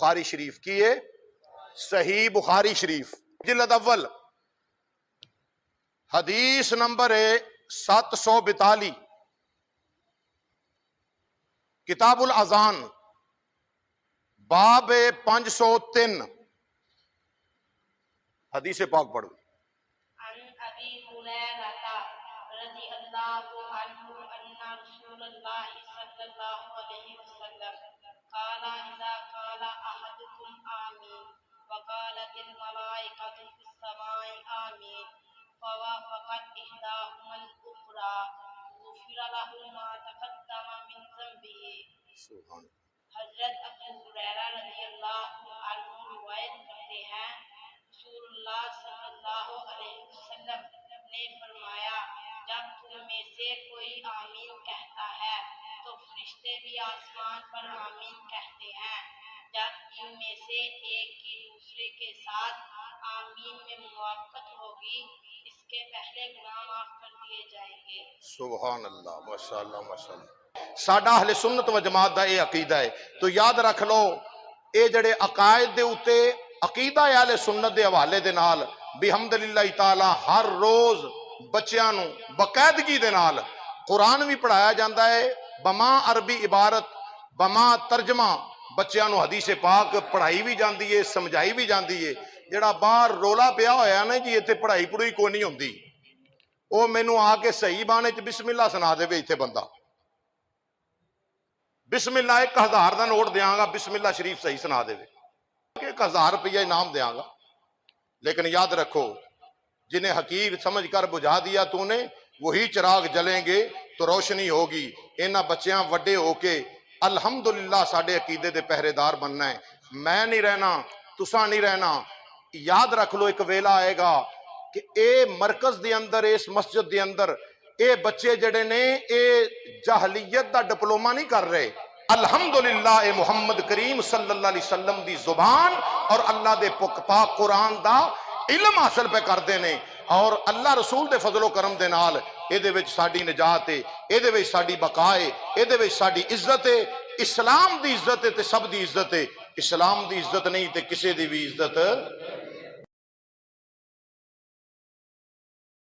بخاری شریف کی ہے، صحیح بخاری شریف جلد اول حدیث نمبر ہے 742، کتاب الاذان باب 503، حدیث پاک پڑھو۔ عن ابی ہریرہ رضی اللہ عنہ ان رسول اللہ صلی اللہ علیہ وسلم قال اذا قال احدكم آمین وقالت الملائکۃ فی السماء آمین فوافقت احداهما الاخرى غفر له ما تقدم من ذنبه۔ سبحان حضرت ابو ہریرہ رضی اللہ عنہ روایت کرتے ہیں رسول اللہ صلی اللہ علیہ وسلم نے فرمایا جب تم میں سے کوئی آمین کہتا ہے تو فرشتے بھی آسمان پر آمین کہتے ہیں، جب ان میں سے ایک کی دوسرے کے ساتھ آمین میں موافقت ہوگی اس کے پہلے گناہ معاف کر دیے جائیں گے۔ سبحان اللہ، ماشاءاللہ ماشاءاللہ۔ ساڈا اہل سنت و جماعت دا یہ عقیدہ ہے، تو یاد رکھ لو اے جڑے عقائد دے اوتے عقیدہ اہل سنت دے حوالے دے نال بحمدللہ تعالی ہر روز بچیاں نو باقاعدگی دے نال قرآن بھی پڑھایا جاندہ ہے، بما عربی عبارت بما ترجمہ بچیاں نو حدیث پاک پڑھائی بھی جاندی ہے، سمجھائی بھی جاندی ہے۔ جڑا باہر رولا پیا ہویا نا جی ایتھے پڑھائی پڑھائی کوئی نہیں ہوندی، او مینوں آ کے صحیح بانے چ بسم اللہ سنا دے ایتھے بندہ، بسم اللہ 1000 دا نوٹ دیاں گا، بسم اللہ شریف صحیح سنا دے 1000 روپیہ انعام دیاں گا، لیکن یاد رکھو جنہیں حقیق سمجھ کر بجھا دیا تو نے وہی چراغ جلیں گے تو روشنی ہوگی۔ انہاں بچیاں وڈے ہو کے الحمدللہ ساڑھے عقیدے دے پہرے دار بننا ہے، میں نہیں رہنا، تساں نہیں رہنا۔ یاد رکھ لو ایک ویلا آئے گا کہ اے مرکز دے اندر اس مسجد دے اندر اے بچے جڑے نے اے جاہلیت دا ڈپلومہ نہیں کر رہے، الحمدللہ اے محمد کریم صلی اللہ علیہ وسلم دی زبان اور اللہ دے پاک قرآن دا علم حاصل پہ کر دینے، اور اللہ رسول دے فضل و کرم دے نال اے دے وچ ساڈی نجات ہے، اے دے وچ ساڈی بقا ہے، اے دے وچ ساڈی عزت ہے۔ اسلام دی عزت ہے تے سب دی عزت ہے، اسلام دی عزت نہیں تے کسے دی بھی عزت